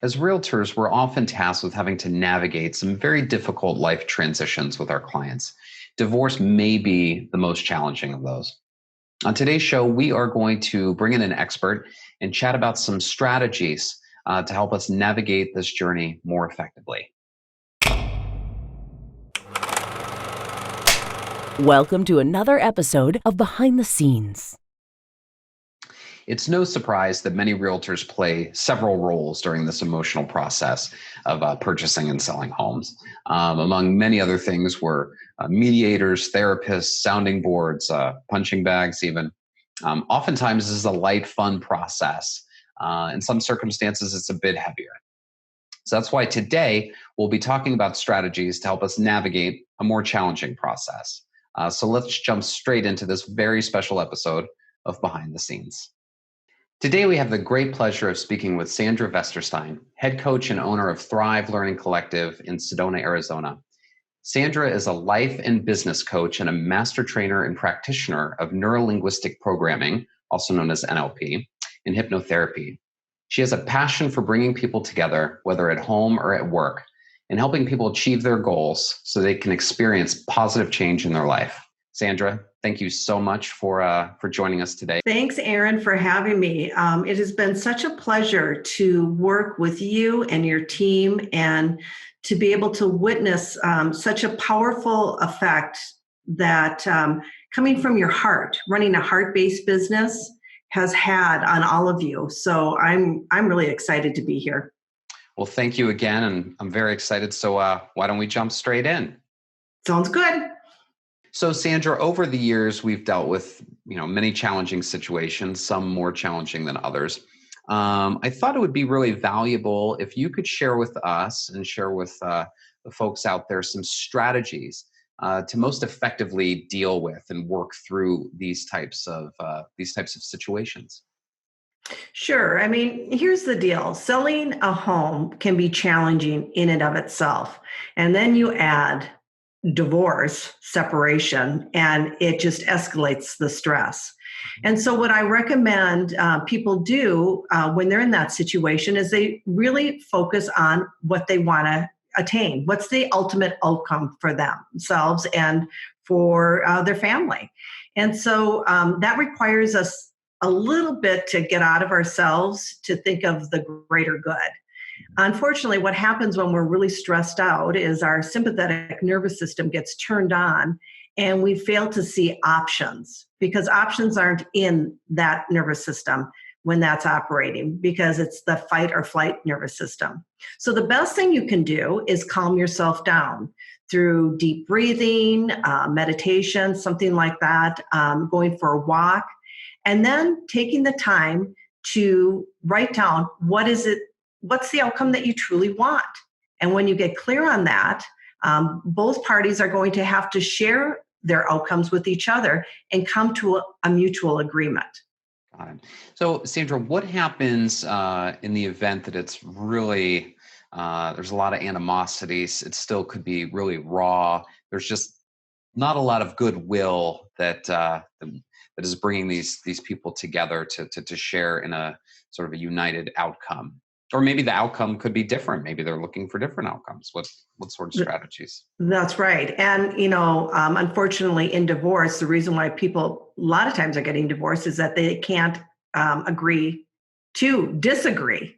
As realtors, we're often tasked with having to navigate some very difficult life transitions with our clients. Divorce may be the most challenging of those. On today's show, we are going to bring in an expert and chat about some strategies to help us navigate this journey more effectively. Welcome to another episode of Behind the Scenes. It's no surprise that many realtors play several roles during this emotional process of purchasing and selling homes. Among many other things, we're mediators, therapists, sounding boards, punching bags even. Oftentimes, this is a light, fun process. In some circumstances, it's a bit heavier. So that's why today we'll be talking about strategies to help us navigate a more challenging process. So let's jump straight into this very special episode of Behind the Scenes. Today, we have the great pleasure of speaking with Sandra Vesterstein, head coach and owner of Thrive Learning Collective in Sedona, Arizona. Sandra is a life and business coach and a master trainer and practitioner of Neuro-Linguistic Programming, also known as NLP, and hypnotherapy. She has a passion for bringing people together, whether at home or at work, and helping people achieve their goals so they can experience positive change in their life. Sandra, thank you so much for joining us today. Thanks, Aaron, for having me. It has been such a pleasure to work with you and your team and to be able to witness such a powerful effect that coming from your heart, running a heart-based business has had on all of you. So I'm really excited to be here. Well, thank you again, and I'm very excited. So why don't we jump straight in? Sounds good. So Sandra, over the years, we've dealt with many challenging situations, some more challenging than others. I thought it would be really valuable if you could share with us and share with the folks out there some strategies to most effectively deal with and work through these types of situations. Sure. I mean, here's the deal. Selling a home can be challenging in and of itself. And then you add divorce, separation, and it just escalates the stress. And so what I recommend people do when they're in that situation is they really focus on what they want to attain. What's the ultimate outcome for themselves and for their family? And so that requires us a little bit to get out of ourselves to think of the greater good. Unfortunately, what happens when we're really stressed out is our sympathetic nervous system gets turned on and we fail to see options because options aren't in that nervous system when that's operating because it's the fight or flight nervous system. So the best thing you can do is calm yourself down through deep breathing, meditation, something like that, going for a walk, and then taking the time to write down what's the outcome that you truly want. And when you get clear on that, both parties are going to have to share their outcomes with each other and come to a mutual agreement. Got it. So, Sandra, what happens in the event that it's really, there's a lot of animosities, it still could be really raw, there's just not a lot of goodwill that is bringing these people together to share in a sort of a united outcome? Or maybe the outcome could be different. Maybe they're looking for different outcomes. What sort of strategies? That's right. And, unfortunately in divorce, the reason why people a lot of times are getting divorced is that they can't agree to disagree,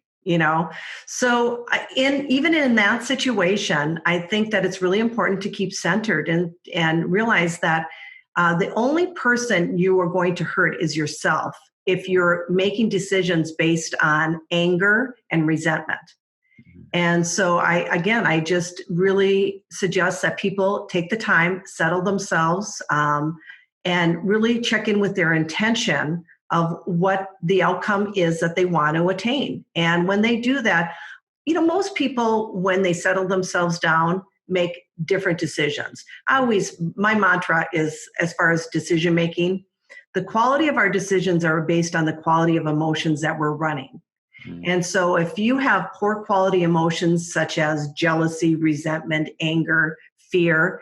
So even in that situation, I think that it's really important to keep centered and realize that the only person you are going to hurt is yourself if you're making decisions based on anger and resentment. And so I just really suggest that people take the time, settle themselves, and really check in with their intention of what the outcome is that they want to attain. And when they do that, most people, when they settle themselves down, make different decisions. My mantra is, as far as decision making, the quality of our decisions are based on the quality of emotions that we're running. And so if you have poor quality emotions such as jealousy, resentment, anger, fear,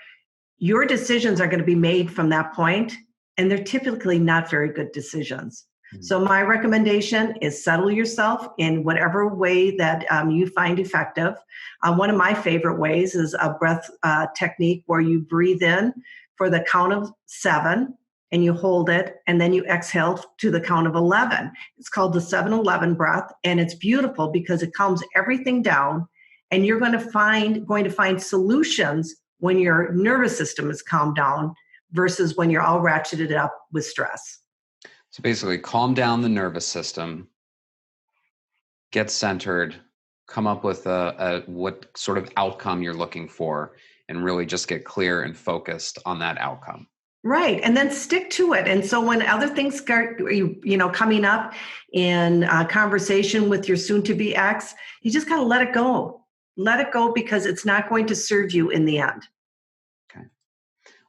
your decisions are going to be made from that point, and they're typically not very good decisions. So my recommendation is settle yourself in whatever way that you find effective. One of my favorite ways is a breath technique where you breathe in for the count of 7 and you hold it, and then you exhale to the count of 11. It's called the 7-11 breath, and it's beautiful because it calms everything down, and you're going to find solutions when your nervous system is calmed down versus when you're all ratcheted up with stress. So basically, calm down the nervous system, get centered, come up with a what sort of outcome you're looking for, and really just get clear and focused on that outcome. Right. And then stick to it. And so when other things start, coming up in conversation with your soon to be ex, you just got to let it go. Let it go because it's not going to serve you in the end. Okay.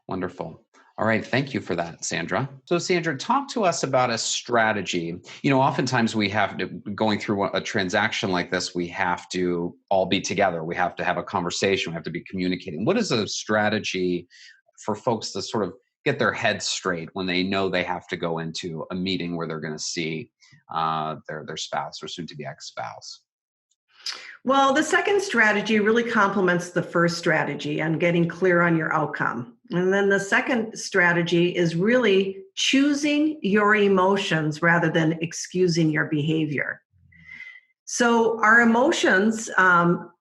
Wonderful. All right. Thank you for that, Sandra. So Sandra, talk to us about a strategy. Oftentimes we have to, going through a transaction like this, we have to all be together. We have to have a conversation. We have to be communicating. What is a strategy for folks to sort of get their heads straight when they know they have to go into a meeting where they're going to see their spouse or soon-to-be ex-spouse? Well, the second strategy really complements the first strategy on getting clear on your outcome. And then the second strategy is really choosing your emotions rather than excusing your behavior. So our emotions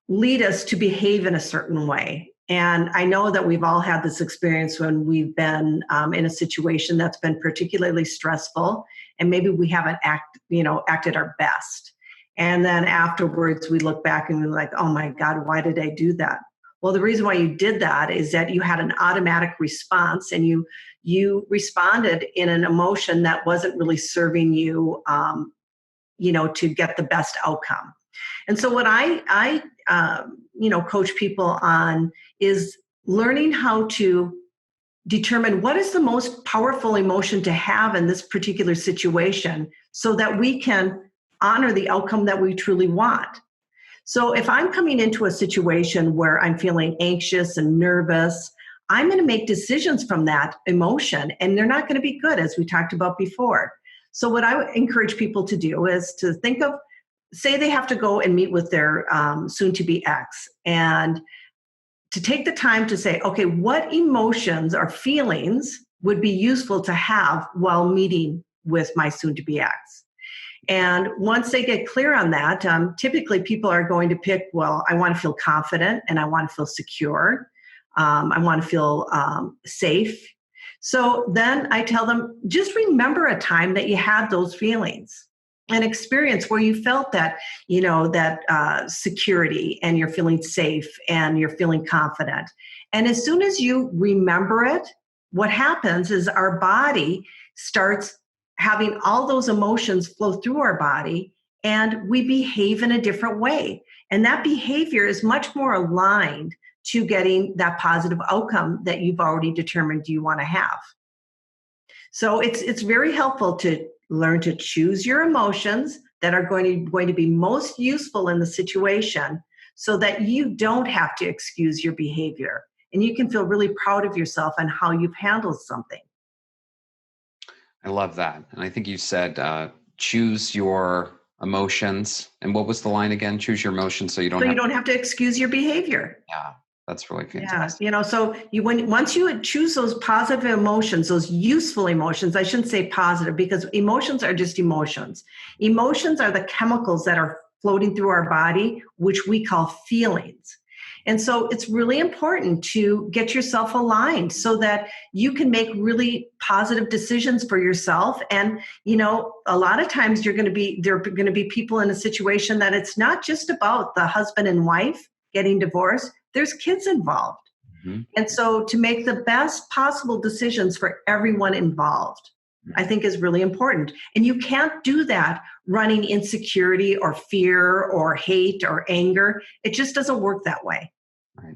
lead us to behave in a certain way. And I know that we've all had this experience when we've been in a situation that's been particularly stressful, and maybe we haven't acted our best. And then afterwards, we look back and we're like, oh my God, why did I do that? Well, the reason why you did that is that you had an automatic response, and you responded in an emotion that wasn't really serving you, to get the best outcome. And so what I coach people on is learning how to determine what is the most powerful emotion to have in this particular situation so that we can honor the outcome that we truly want. So if I'm coming into a situation where I'm feeling anxious and nervous, I'm going to make decisions from that emotion, and they're not going to be good, as we talked about before. So what I would encourage people to do is to think of, say they have to go and meet with their soon-to-be ex, and to take the time to say, okay, what emotions or feelings would be useful to have while meeting with my soon-to-be ex? And once they get clear on that, typically people are going to pick, well, I want to feel confident and I want to feel secure. I want to feel safe. So then I tell them, just remember a time that you had those feelings, an experience where you felt that, that security, and you're feeling safe and you're feeling confident. And as soon as you remember it, what happens is our body starts having all those emotions flow through our body, and we behave in a different way. And that behavior is much more aligned to getting that positive outcome that you've already determined you want to have. So it's very helpful to learn to choose your emotions that are going to be most useful in the situation, so that you don't have to excuse your behavior, and you can feel really proud of yourself and how you've handled something. I love that. And I think you said, choose your emotions. And what was the line again? Choose your emotions so you don't have to excuse your behavior. Yeah, that's really fantastic. Yeah, so once you choose those positive emotions, those useful emotions, I shouldn't say positive, because emotions are just emotions. Emotions are the chemicals that are floating through our body, which we call feelings. And so it's really important to get yourself aligned so that you can make really positive decisions for yourself. And, a lot of times there are going to be people in a situation that it's not just about the husband and wife getting divorced. There's kids involved. Mm-hmm. And so to make the best possible decisions for everyone involved, I think is really important. And you can't do that running insecurity or fear or hate or anger. It just doesn't work that way. Right.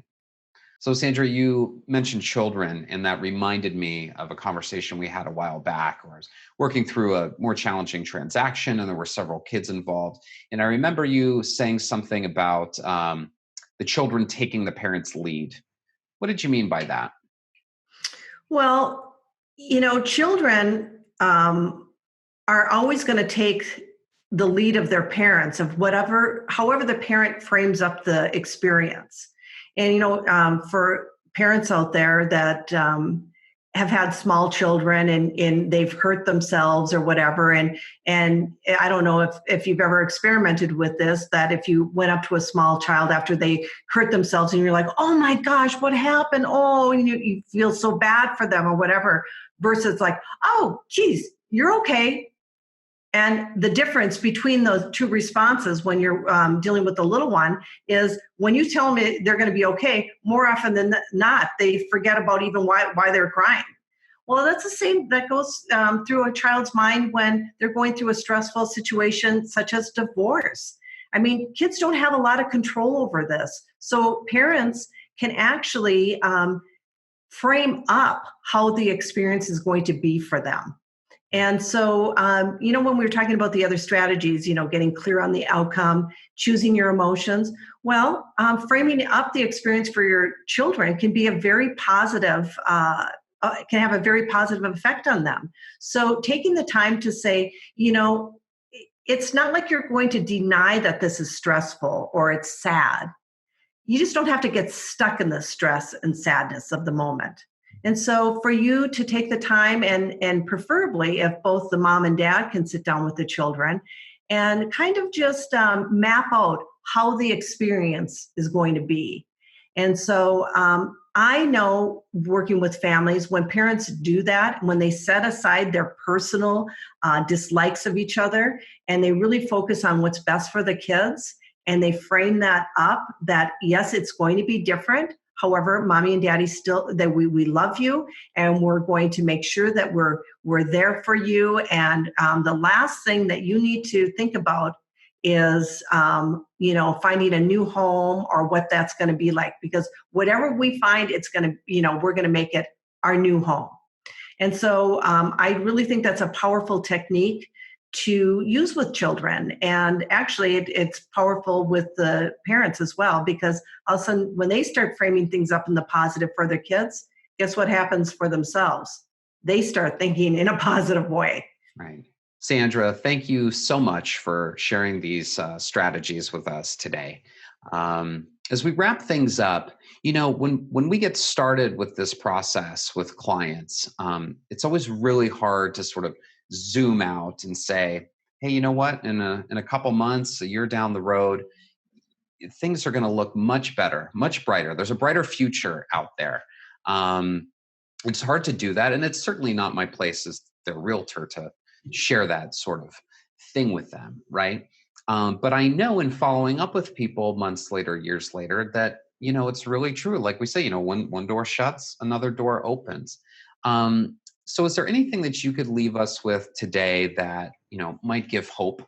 So Sandra, you mentioned children, and that reminded me of a conversation we had a while back where I was working through a more challenging transaction, and there were several kids involved. And I remember you saying something about the children taking the parents' lead. What did you mean by that? Well, children are always going to take the lead of their parents of however the parent frames up the experience. And, for parents out there that have had small children and they've hurt themselves or whatever. And I don't know if you've ever experimented with this, that if you went up to a small child after they hurt themselves and you're like, oh my gosh, what happened? Oh, and you feel so bad for them or whatever, versus like, oh, geez, you're okay. And the difference between those two responses when you're dealing with the little one is when you tell them they're going to be okay, more often than not, they forget about even why they're crying. Well, that's the same that goes through a child's mind when they're going through a stressful situation such as divorce. I mean, kids don't have a lot of control over this. So parents can actually frame up how the experience is going to be for them. And so, when we were talking about the other strategies, getting clear on the outcome, choosing your emotions, well, framing up the experience for your children can be a very positive, can have a very positive effect on them. So taking the time to say, it's not like you're going to deny that this is stressful or it's sad. You just don't have to get stuck in the stress and sadness of the moment. And so for you to take the time and preferably if both the mom and dad can sit down with the children and kind of just map out how the experience is going to be. And so I know working with families, when parents do that, when they set aside their personal dislikes of each other and they really focus on what's best for the kids and they frame that up, that yes, it's going to be different. However, mommy and daddy still, that we love you and we're going to make sure that we're there for you. And the last thing that you need to think about is, finding a new home or what that's going to be like, because whatever we find, it's going to, we're going to make it our new home. And so I really think that's a powerful technique to use with children. And actually it's powerful with the parents as well, because all of a sudden when they start framing things up in the positive for their kids, guess what happens for themselves? They start thinking in a positive way. Right. Sandra, thank you so much for sharing these strategies with us today. As we wrap things up, when we get started with this process with clients, it's always really hard to sort of zoom out and say, hey, you know what, in a couple months, a year down the road, things are going to look much better, much brighter. There's a brighter future out there. It's hard to do that. And it's certainly not my place as their realtor to share that sort of thing with them, right? But I know in following up with people months later, years later, that, it's really true. Like we say, when one door shuts, another door opens. So is there anything that you could leave us with today that, might give hope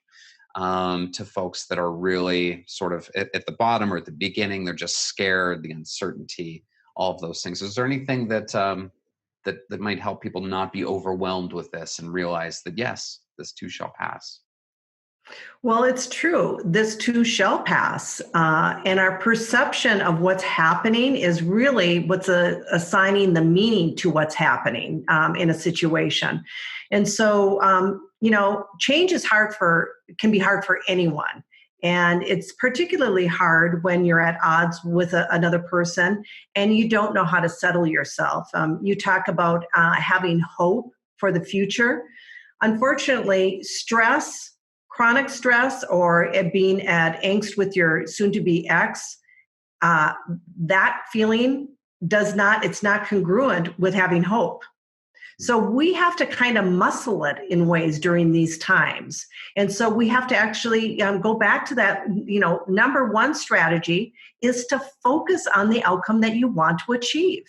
to folks that are really sort of at the bottom or at the beginning? They're just scared, the uncertainty, all of those things. Is there anything that that might help people not be overwhelmed with this and realize that, yes, this too shall pass? Well, it's true. This too shall pass. And our perception of what's happening is really what's assigning the meaning to what's happening in a situation. And so, change can be hard for anyone. And it's particularly hard when you're at odds with another person and you don't know how to settle yourself. You talk about having hope for the future. Unfortunately, chronic stress, or it being at angst with your soon-to-be ex, that feeling it's not congruent with having hope. So we have to kind of muscle it in ways during these times. And so we have to actually go back to that, number one strategy is to focus on the outcome that you want to achieve.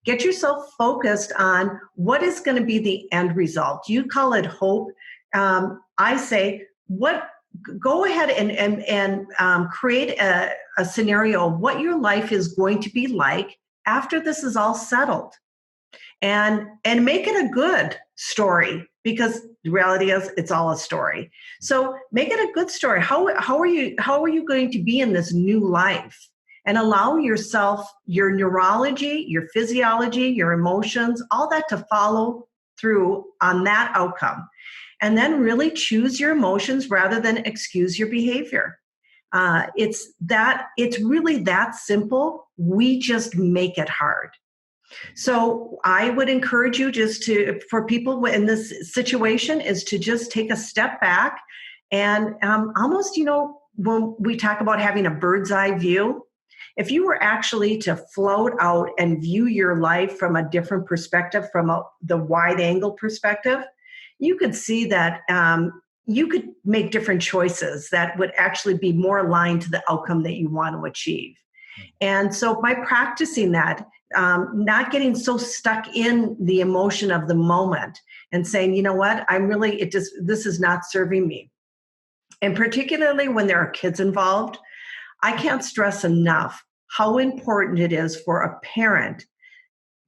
Get yourself focused on what is going to be the end result. You call it hope. I say, go ahead and create a scenario of what your life is going to be like after this is all settled, and make it a good story, because the reality is it's all a story. So make it a good story. How are you going to be in this new life? And allow yourself, your neurology, your physiology, your emotions, all that to follow through on that outcome. and then really choose your emotions rather than excuse your behavior. It's really that simple. We just make it hard. So I would encourage you for people in this situation is to just take a step back and almost, when we talk about having a bird's eye view, if you were actually to float out and view your life from a different perspective, from the wide angle perspective, you could see that you could make different choices that would actually be more aligned to the outcome that you want to achieve. And so by practicing that, not getting so stuck in the emotion of the moment and saying, you know what, this is not serving me. And particularly when there are kids involved, I can't stress enough how important it is for a parent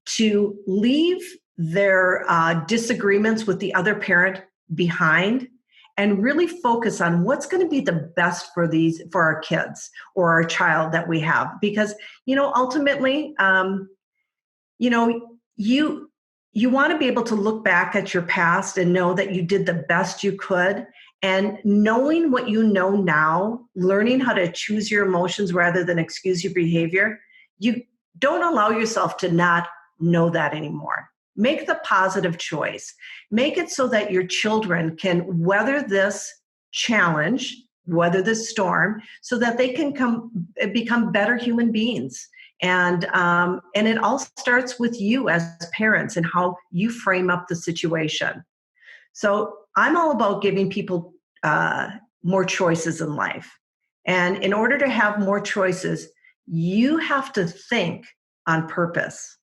to leave their disagreements with the other parent behind and really focus on what's going to be the best for our kids or our child that we have. Because, ultimately, you want to be able to look back at your past and know that you did the best you could. And knowing what you know now, learning how to choose your emotions rather than excuse your behavior, you don't allow yourself to not know that anymore. Make the positive choice. Make it so that your children can weather this challenge, weather this storm, so that they can become better human beings. And it all starts with you as parents and how you frame up the situation. So I'm all about giving people more choices in life. And in order to have more choices, you have to think on purpose.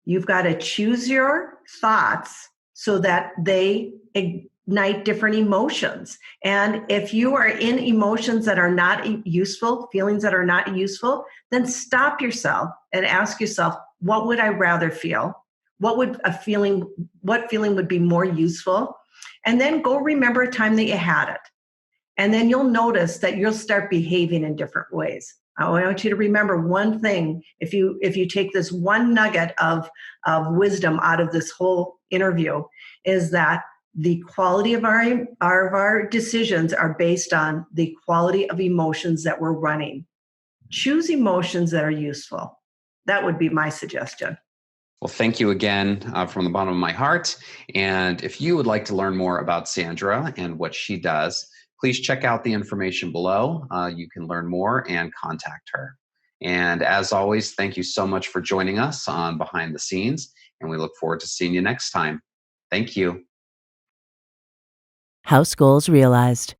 You've got to choose your thoughts so that they ignite different emotions. And if you are in emotions that are not useful, feelings that are not useful, then stop yourself and ask yourself, what would I rather feel? What feeling would be more useful? And then go remember a time that you had it. And then you'll notice that you'll start behaving in different ways. I want you to remember one thing. If you take this one nugget of wisdom out of this whole interview, is that the quality of our decisions are based on the quality of emotions that we're running. Choose emotions that are useful. That would be my suggestion. Well, thank you again from the bottom of my heart. And if you would like to learn more about Sandra and what she does, please check out the information below. You can learn more and contact her. And as always, thank you so much for joining us on Behind the Scenes, and we look forward to seeing you next time. Thank you. House goals realized.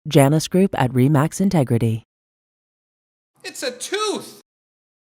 JanusGroup at RE/MAX Integrity. It's a tooth!